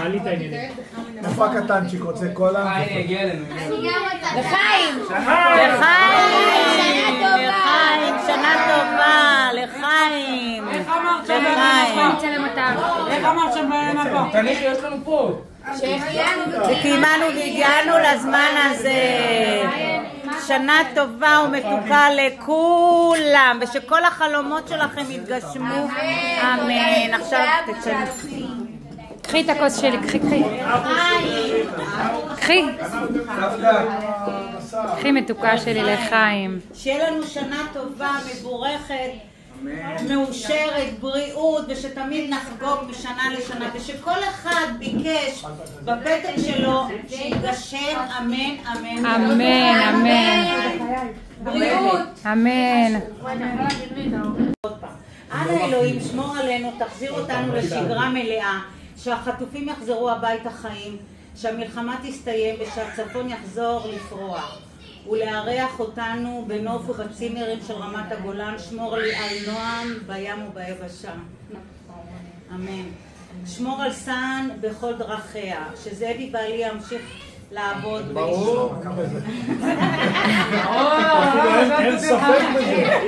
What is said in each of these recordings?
תעלי את העניינים. איפה הקטנצ'יק רוצה קולה? הנה, הגיע אלינו. לחיים! לחיים! שנה טובה! לחיים! איך אמרת שבמפה? תניחי, יש לנו פה. וקיימנו והגיענו לזמן הזה. שנה טובה ומתוקה לכולם, ושכל החלומות שלכם יתגשמו. אמן. עכשיו תצאי. קחי את הכוס שלי, קחי. קחי מתוקה שלי לחיים. שיהיה לנו שנה טובה, מבורכת, מאושרת, בריאות, ושתמיד נחגוג משנה לשנה, ושכל אחד ביקש בפתק שלו שיגשם, אמן, אמן. אמן, אמן. בריאות. אמן. אנא אלוהים, שמור עלינו, תחזיר אותנו לשגרה מלאה, שהחטופים יחזרו הביתה חיים, שהמלחמה תסתיים ושהצפון יחזור לפרוח, ולארח אותנו בנוף ובצימרים של רמת הגולן. שמור לי על נועם בים וביבשה. אמן. שמור על סן בכל דרכיה, שזאבי בעלי ימשיך לעבוד ברור. אין ספק בזה.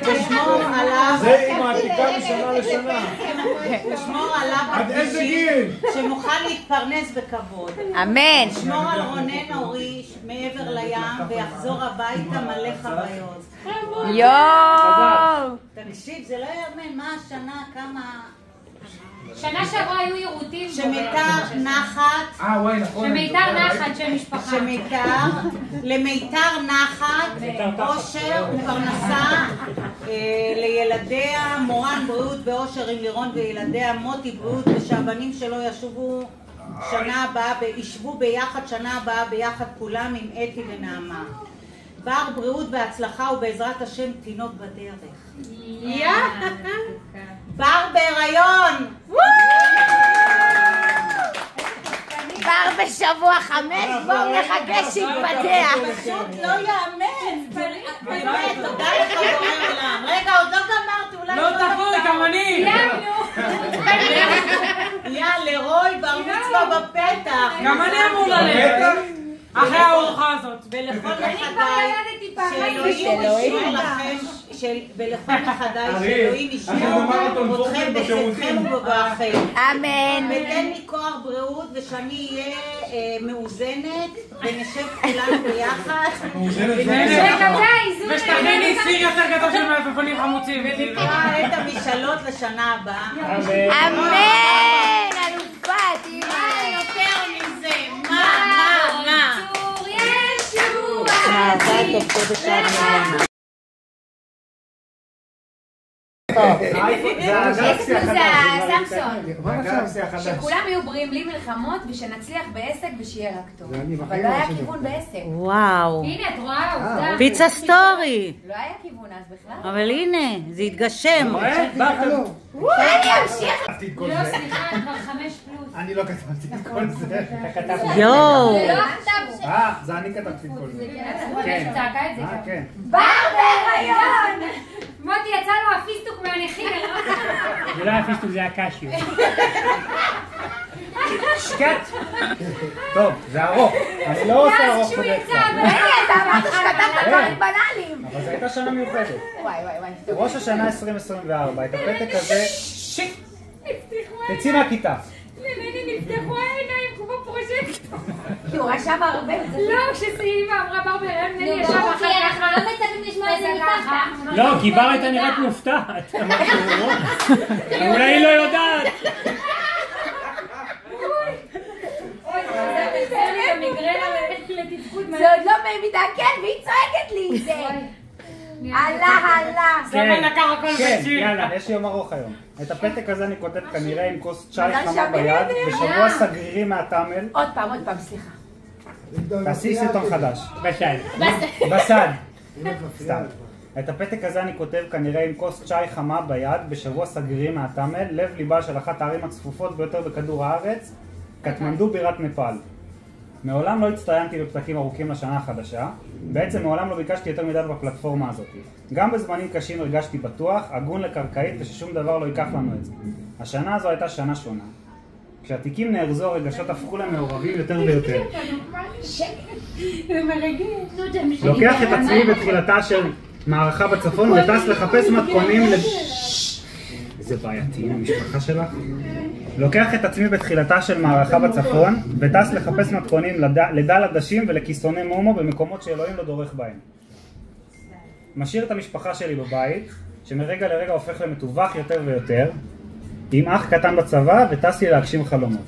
תשמור עליו. זה עם העתיקה משנה לשנה. תשמור עליו עד איזה גיל? שנוכל להתפרנס בכבוד. אמן. תשמור על רונן אורי מעבר לים ויחזור הביתה מלא חוויות. יואו. תקשיב, זה לא יאמן, מה השנה, כמה... שנה שעברה היו עירותים. שמיתר נחת. וואי, נכון. שמיתר נחת של משפחה. למיתר נחת, אושר ופרנסה לילדיה, מורן בריאות ואושר עם לירון וילדיה, מוטי בריאות, ושהבנים שלו ישובו שנה הבאה, ישבו ביחד שנה הבאה ביחד כולם עם אתי ונעמה. בר בריאות והצלחה ובעזרת השם תינוק בדרך. בר בהיריון! בר בשבוע 5, בואו נחכה שיתפתח. פשוט לא יאמן. באמת, תודה לך בורא עולם. רגע, עוד לא גמרת, אולי לא תבואי, גם אני. לרוי, בר מצווה בפתח. גם אני אמור ללכת. אחרי הארוחה הזאת. ולכל נכדיי, שאלוהים ישמור לכם, ולכל נכדיי, שאלוהים ישמור אתכם בצאתכם ובבואכם. אמן. ותן לי כוח בריאות, ושאני אהיה מאוזנת, ונשב כולנו ביחד. ושתכיני סיר יותר גדול של מלפפונים חמוצים. ונקרא את המשאלות לשנה הבאה. אמן. אלופה, תהיי. מה יותר מזה? מה? צור ישוע. טוב חודש עד מיליונה. זה הסמסון. שכולם יהיו בריאים, בלי מלחמות, ושנצליח בעסק ושיהיה רק טוב. אבל לא היה כיוון בעסק. וואו. הנה, את רואה, עובדה. פיצה סטורי. לא היה כיוון אז בכלל. אבל הנה, זה התגשם. אני אמשיך. לא, סליחה, כבר 5 פלוס. אני לא כתבתי את כל זה. יואו. זה לא הכתב שלי. זה אני כתבתי את כל זה. כן. צעקה את זה. כן. בר בהיריון! מוטי, יצא לו הפיסטוק מהנכים. זה לא היה פיסטוק, זה היה קשיו. שקט. טוב, זה ארוך. אני לא עושה ארוך בדרך כלל. אתה אמרת שכתבת דברים בנאליים. אבל זו הייתה שנה מיוחדת. וואי. ראש השנה 2024, את הפתק הזה, תצאי מהכיתה. למני נפתחו העיניים כמו פרוז'קטור. כי הוא רשם הרבה. לא, כשסיימה אמרה בר בהיריון, נני ישב אחר כך. אנחנו לא מצפים לשמוע את זה מסבתא. לא, כי בר הייתה נראית מופתעת. אולי היא לא יודעת. זה עוד לא במידה, כן, והיא צועקת לי את זה. הלאה. כן, יאללה, יש יום ארוך היום. את הפתק הזה אני כותב כנראה עם כוס צ'אי חמה ביד, בשבוע סגרירי מהתמל. עוד פעם, סליחה. תעשי סרטון חדש. בסד. סתם. את הפתק הזה אני כותב כנראה עם כוס צ'אי חמה ביד, בשבוע סגרירי מהתמל, לב ליבה של אחת הערים הצפופות ביותר בכדור הארץ, קטמנדו בירת נפאל. מעולם לא הצטיינתי בפתקים ארוכים לשנה החדשה, בעצם מעולם לא ביקשתי יותר מדי בפלטפורמה הזאת. גם בזמנים קשים הרגשתי בטוח, הגון לקרקעית וששום דבר לא ייקח לנו את זה. השנה הזו הייתה שנה שונה. כשהתיקים נארזו, הרגשות הפכו למעורבים יותר ויותר. לוקח את עצמי בתחילתה של מערכה בצפון וטס לחפש מתכונים איזה בעייתי, המשפחה שלך. לוקח את עצמי בתחילתה של מערכה בצפון וטס לחפש מתכונים לדל עדשים ולכיסוני מומו במקומות שאלוהים לא דורך בהם. משאיר את המשפחה שלי בבית, שמרגע לרגע הופך למטווח יותר ויותר, עם אח קטן בצבא וטס לי להגשים חלומות.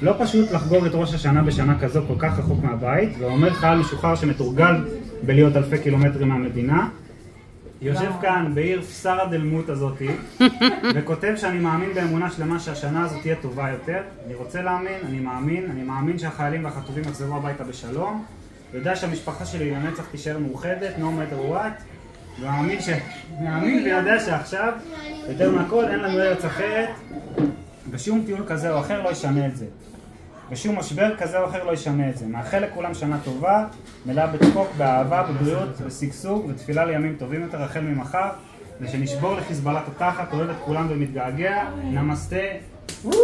לא פשוט לחגוג את ראש השנה בשנה כזו כל כך רחוק מהבית, ואומר חייל משוחרר שמתורגל בלהיות אלפי קילומטרים מהמדינה, יושב כאן בעיר פסרה דלמות הזאתי, וכותב שאני מאמין באמונה שלמה שהשנה הזאת תהיה טובה יותר. אני רוצה להאמין, אני מאמין שהחיילים והחטופים יחזרו הביתה בשלום, ויודע שהמשפחה שלי לנצח תישאר מאוחדת, no matter what, ומאמין ויודע שעכשיו, יותר מהכל, אין לנו ארץ אחרת, ושום טיול כזה או אחר לא ישנה את זה. ושום משבר כזה או אחר לא ישנה את זה. מאחל לכולם שנה טובה, מלאה בצחוק, באהבה, בבריאות, בסגסוג, ותפילה לימים טובים יותר החל ממחר, ושנשבור לחיזבאללה את התחת, אוהב את כולם ומתגעגע. נמסטה. וואי.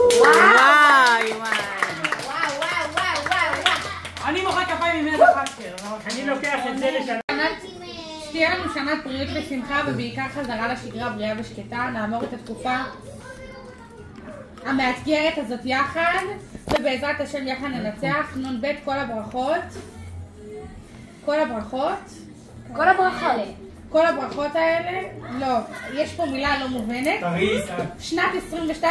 אני מוחא כפיים ממנו חסר. אני לוקח את זה לשנה. שתהיה לנו שנת בריאות ושמחה ובעיקר חזרה לשגרה בריאה ושקטה. נעבור את התקופה המאתגרת הזאת יחד, ובעזרת השם יחד ננצח. נ"ב כל הברכות האלה, לא, יש פה מילה לא מובנת. שנת 22-23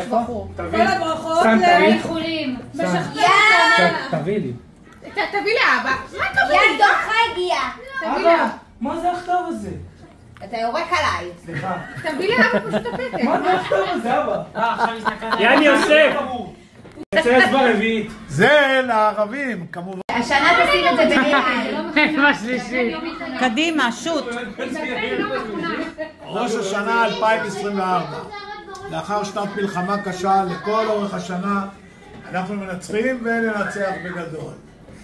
בחור. כל הברכות לאיחולים. תביא לי. תביא לאבא. מה תביא לי? ילדוך הגיע. תביא לאבא. מה זה הכתב הזה? אתה יורק עליי. סליחה. תביא לאבא פשוט הפתק. מה זה הכתב הזה, אבא? עכשיו הסתכלת. יאני יוסף! יוצא אצבע רביעית. זה לערבים, כמובן. השנה תשים את זה בשלישי. קדימה, שוט. ראש השנה 2024. לאחר שנת מלחמה קשה לכל אורך השנה, אנחנו מנצחים וננצח בגדול.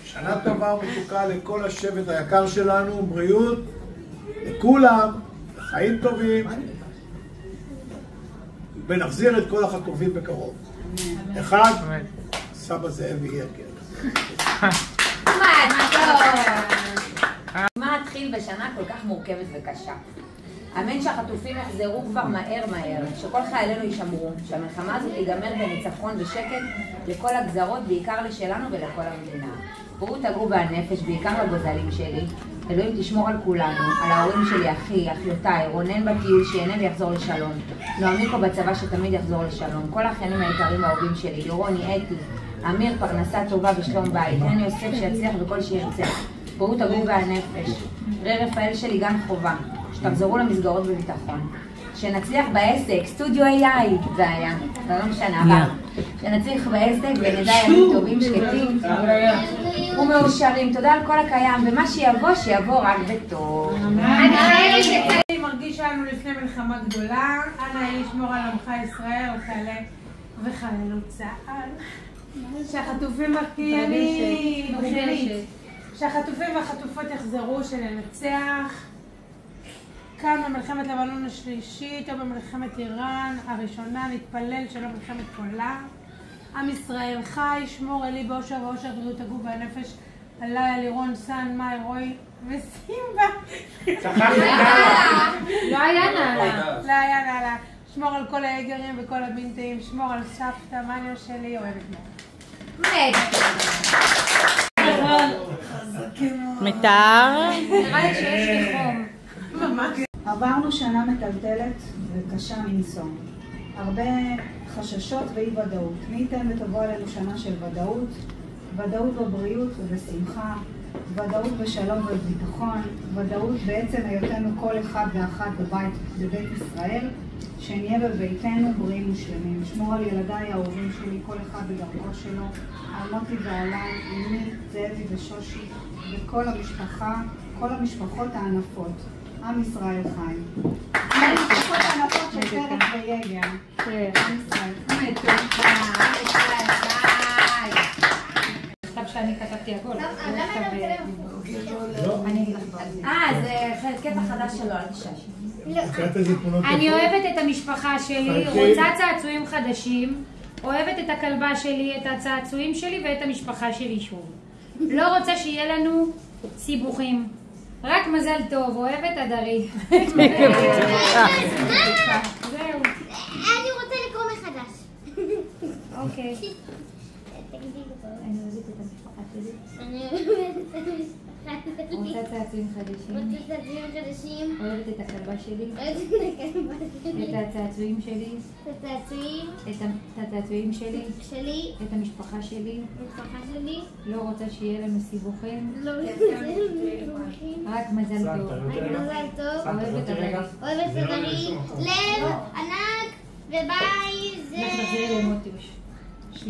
שנה טובה ומתוקה לכל השבט היקר שלנו, בריאות לכולם, חיים טובים, ונחזיר את כל החטופים בקרוב. אחד, סבא זאב יהיה כן. מה התחיל בשנה כל כך מורכבת וקשה? אמן שהחטופים יחזרו כבר מהר, שכל חיילינו יישמרו, שהמלחמה הזאת תיגמר בניצחון ושקט לכל הגזרות, בעיקר לשלנו ולכל המדינה. בריאות הגוף והנפש, בעיקר לגוזלים שלי. אלוהים תשמור על כולנו, על ההורים שלי, אחי, אחיותיי, רונן בטיול שיהנה ויחזור לשלום. נועמי פה בצבא שתמיד יחזור לשלום. כל האחיינים היקרים והאהובים שלי, יורוני, אתי, אמיר, פרנסה טובה ושלום בית. הן יוסף שיצליח בכל שירצה. בריאות הגוף והנפש. רפאל שלי גן חובה. שתחזרו למסגרות בביטחון. שנצליח בעסק, סטודיו AI, זה היה, זה לא משנה, אבל שנצליח בעסק ונדע ימים טובים, שקטים ומאושרים. תודה על כל הקיים, ומה שיבוא רק בטוב. אני מרגיש לנו לפני מלחמה גדולה. אנא ישמור על עמך ישראל, על חיילי וחיילות צה"ל. שהחטופים שהחטופים והחטופות יחזרו, שננצח. כאן במלחמת לבנון השלישית או במלחמת איראן הראשונה, נתפלל שלא מלחמת פולן. עם ישראל חי, שמור אלי באושר ואושר בריאות הגוף והנפש, עליי, על לירון, סן, מאי, רוי וסימבה. לא היה נעלה. שמור על כל האגרים וכל הבינתיים, שמור על סבתא, מניו שלי, אוהבת מאוד. מתאר. נראה לי שיש לי חום. עברנו שנה מטלטלת וקשה מנשוא. הרבה חששות ואי ודאות. מי ייתן ותבוא עלינו שנה של ודאות, ודאות בבריאות ובשמחה, ודאות בשלום ובביטחון, ודאות בעצם היותנו כל אחד ואחת בבית ישראל, שנהיה בביתנו בריאים ושלמים. שמור על ילדיי האהובים שלי, כל אחד בדרכו שלו, על מוטי ועליי, אמי, זאבי ושושי, וכל המשפחה, כל המשפחות הענפות. עם ישראל חי. המשפחות הענפות של פרק ויגע. עם ישראל חי. עכשיו שאני כתבתי הכל. זה קטע חדש שלו, אל תשאל. אני אוהבת את המשפחה שלי, רוצה צעצועים חדשים, אוהבת את הכלבה שלי, את הצעצועים שלי ואת המשפחה שלי שוב. לא רוצה שיהיה לנו סיבוכים. רק מזל טוב, אוהבת הדרי. זהו. אני רוצה לקרוא מחדש. אוקיי. אני אוהבת את המשפחה שלי. אני אוהבת את המשפחה שלי. רוצה צעצועים חדשים. אוהבת את הכלבה שלי. את הצעצועים שלי. את הצעצועים שלי. את המשפחה שלי. לא רוצה שיהיה לנו סיבוכים. רק מזל טוב. אוהבת הדרי. אוהבת הדרי. לב ענק וביי זה... נחזיר למוטיוש. 3/10/24,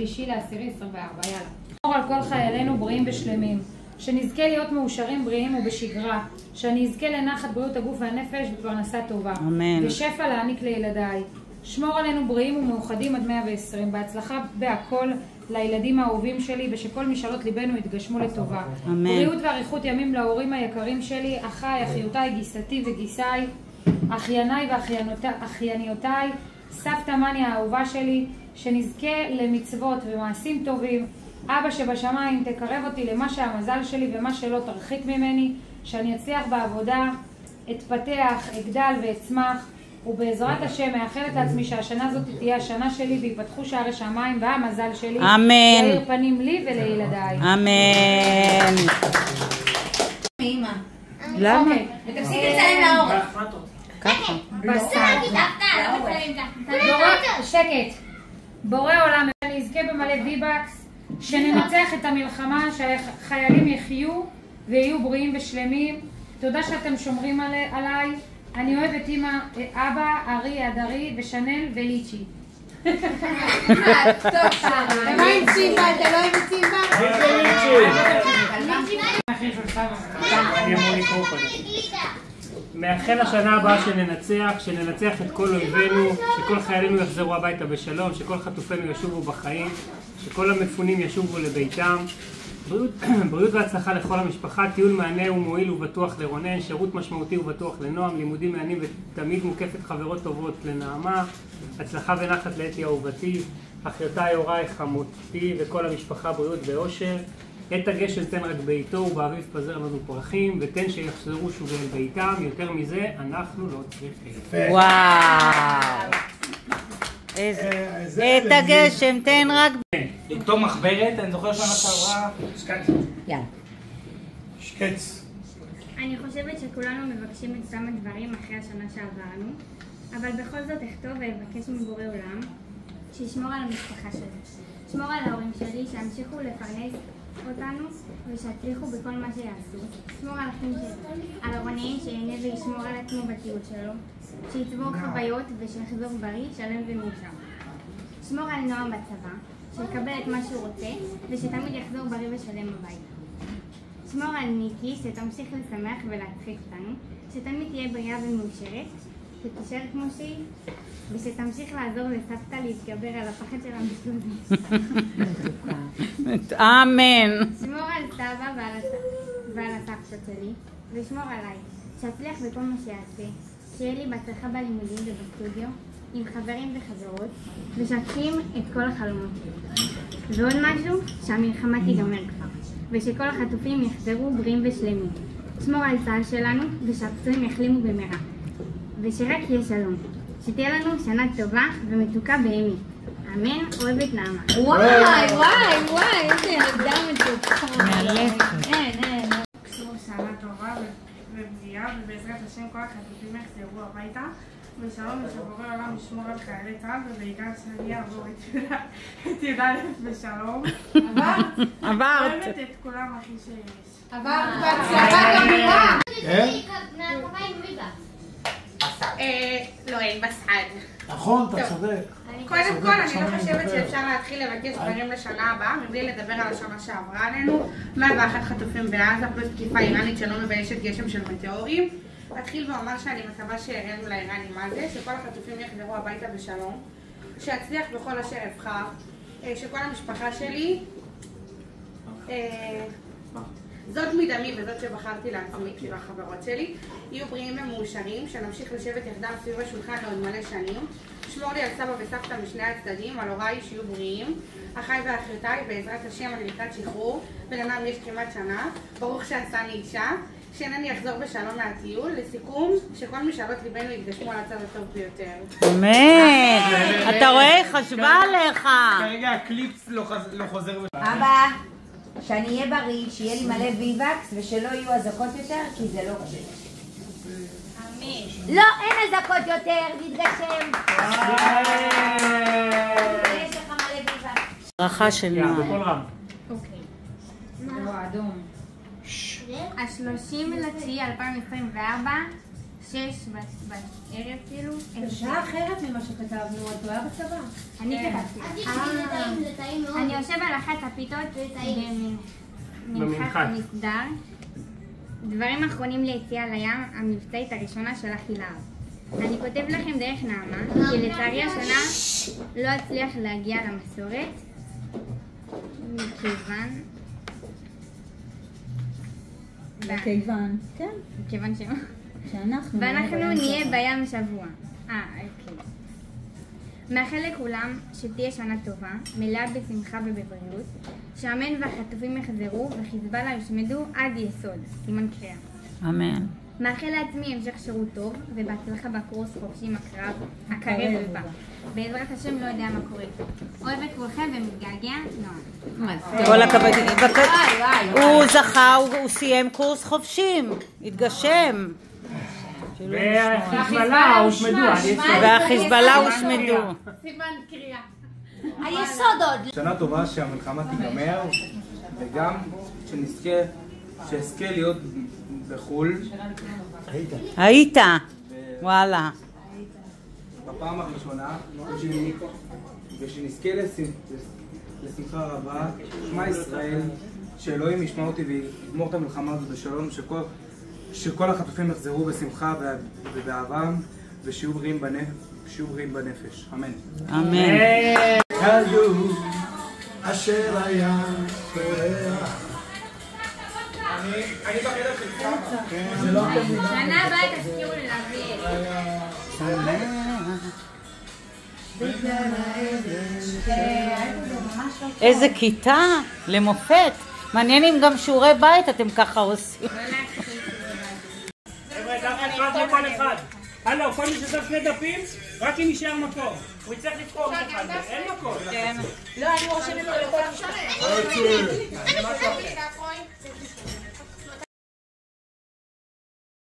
יאללה. נשמור על כל חיילינו בריאים ושלמים. שנזכה להיות מאושרים בריאים ובשגרה, שאני אזכה לנחת בריאות הגוף והנפש ופרנסה טובה. אמן. ושפע להעניק לילדיי. שמור עלינו בריאים ומאוחדים עד 120. בהצלחה בהכל לילדים האהובים שלי, ושכל משאלות ליבנו יתגשמו לטובה. אמן. בריאות ואריכות ימים להורים היקרים שלי, אחיי, אחיותיי, גיסתי וגיסיי, אחייניי ואחייניותיי, סבתא מני האהובה שלי, שנזכה למצוות ומעשים טובים. אבא שבשמיים, תקרב אותי למה שהמזל שלי ומה שלא תרחיק ממני, שאני אצליח בעבודה, אתפתח, אגדל ואצמח, ובעזרת השם מאחלת לעצמי שהשנה הזאת תהיה השנה שלי ויפתחו שערי שמיים והמזל שלי. אמן. יאיר פנים לי ולילדיי. אמן. אמא. למה? ותפסיק לצלם לאורך. ככה. שקט. בורא עולם, אני אזכה במלא ויבקס, שננצח את המלחמה, שהחיילים יחיו ויהיו בריאים ושלמים. תודה שאתם שומרים עליי. אני אוהבת אמא, אבא, ארי, הדרי ושנל וליצ'י. ומה עם ציבה? אתה לא אוהב את ציבה? אני אמור לקרוא קודם. מאחל לשנה הבאה שננצח את כל אויבינו, שכל חיילינו יחזרו הביתה בשלום, שכל חטופינו ישובו בחיים, שכל המפונים ישובו לביתם. בריאות והצלחה לכל המשפחה, טיול מענה ומועיל ובטוח לרונן, שירות משמעותי ובטוח לנועם, לימודים מעניינים ותמיד מוקפת חברות טובות לנעמה, הצלחה ונחת לאתי אהובתי, אחיותיי, הוריי, חמותי וכל המשפחה בריאות ואושר. את הגשם תן רק בעיתו ובאביב פזר לנו פרחים, ותן שיחזרו שוב אל ביתם, יותר מזה אנחנו לא צריכים. וואו. את הגשם תן רק... לכתוב מחברת, אני זוכר שנה שעברה. יאללה. שקץ. אני חושבת שכולנו מבקשים את אותם הדברים אחרי השנה שעברנו, אבל בכל זאת אכתוב ואבקש מבורא עולם שישמור על המשפחה שלי. שמור על ההורים שלי, שימשיכו לפרנס אותנו ושיצליחו בכל מה שיעשו. שמור על אחים שלי, על רונן שיהנה וישמור על עצמו בטיול שלו, שיצבור חוויות ושיחזור בריא, שלם ומאושר. שמור על נועם בצבא, שיקבל את מה שהוא רוצה ושתמיד יחזור בריא ושלם הביתה. שמור על ניקי, שתמשיך לשמח ולהצחיק אותנו, שתמיד תהיה בריאה ומאושרת, שתישאר כמו שהיא, ושתמשיך לעזור לסבתא להתגבר על הפחד של המסלולים. אמן. שמור על סבא ועל הסבתות שלי, ושמור עליי, שאצליח בכל מה שיעשה, שיהיה לי בהצלחה בלימודים ובסטודיו, עם חברים וחברות, ושאגשים את כל החלומות שלי. ועוד משהו, שהמלחמה תיגמר כבר, ושכל החטופים יחזרו בריאים ושלמים. שמור על צה"ל שלנו, ושהפצועים יחלימו במהרה. ושרק יהיה שלום. שתהיה לנו שנה טובה ומתוקה בהמי. אמן, אוהבת נעמה. וואי, איזה ילדה מתוקה. אין. שנה טובה ובריאה, ובעזרת השם כל החטופים יחזרו הביתה. ושלום ושבורא עולם ישמור על חיילי צה"ל, ובעיקר שאני אעבור את י"א בשלום. עברת. אוהבת את כולם הכי שיש. עברת בהצלחה גמורה. לא, אין בסעד. נכון, אתה צודק. קודם כל, אני לא חושבת שאפשר להתחיל לבקש דברים לשנה הבאה מבלי לדבר על השנה שעברה עלינו. 101 חטופים בעזה, פלוס תקיפה איראנית שלא מביישת גשם של מטאורים. אתחיל ואומר שאני מקווה שהראינו לאיראנים מה זה, שכל החטופים יחזרו הביתה בשלום, שאצליח בכל אשר אבחר, שכל המשפחה שלי זאת מדמי וזאת שבחרתי לעצמי, כאילו החברות שלי, יהיו בריאים ומאושרים, שנמשיך לשבת יחדיו סביב השולחן לעוד מלא שנים, שמור לי על סבא וסבתא משני הצדדים, על הוריי שיהיו בריאים, אחיי ואחיותיי, בעזרת השם אני לקראת שחרור, בינם יש כמעט שנה, ברוך שעשני אישה, שנני אחזור בשלום מהטיול, לסיכום, שכל משאלות ליבנו יקדשמו על הצד הטוב ביותר. אמן! אתה רואה? חשבה עליך! כרגע הקליפס לא חוזר. אבא, שאני אהיה בריא, שיהיה לי מלא ויבקס ושלא יהיו אזעקות יותר, כי זה לא קשה. לא, אין אזעקות יותר, נתגשם. יש לך מלא ויבקס. ברכה של נועה. בכל רם. אוקיי. לא, אדום. 30/9/2024, 6 בערב כאילו. שעה אחרת ממה שכתבנו, את רואה בצבא? אני כתבתי. אני יושב על אחת הפיתות במנחת המסדר. דברים אחרונים ליציאה לים, המבצעית הראשונה של אחי להב. אני כותב לכם דרך נעמה, כי לצערי השנה לא אצליח להגיע למסורת, מכיוון ואנחנו נהיה בים שבוע. אוקיי. מאחל לכולם שתהיה שנה טובה, מלאה בשמחה ובבריאות, שהאמן והחטופים יחזרו וחיזבאללה יושמדו עד יסוד, סימן קריאה. אמן. מאחל לעצמי המשך שירות טוב ובהצלחה בקורס חופשי הקרב ובא. בעזרת השם לא יודע מה קורה. אוהב את כולכם ומתגעגע, נועה. כל הכבוד. הוא זכה, הוא סיים קורס חופשים, התגשם. והחיזבאללה הושמדו. והחיזבאללה הושמדו. סימן קריאה. היסוד עוד. שנה טובה שהמלחמה תיגמר, וגם שאזכה להיות בחו"ל. היית? וואלה. בפעם הראשונה, ושנזכה לשמחה רבה, שמע ישראל, שאלוהים ישמע אותי ויגמור את המלחמה הזאת בשלום, שכל החטופים יחזרו בשמחה ובאהבה, ושיהיו בריאים בנפש. אמן. אמן. כלו אשר היה פורח. אני בחדר של סבא. זה לא שנה הבאה תזכירו לי להביא. איזה כיתה למופת. מעניין אם גם שיעורי בית אתם ככה עושים. חבר'ה, דף אחד לכל אחד. הלו, כל מי ששם 2 דפים, רק אם יישאר מקום. הוא יצטרך לבחור אחד, אין מקום. לא, אני רושמת לו לכל משהו.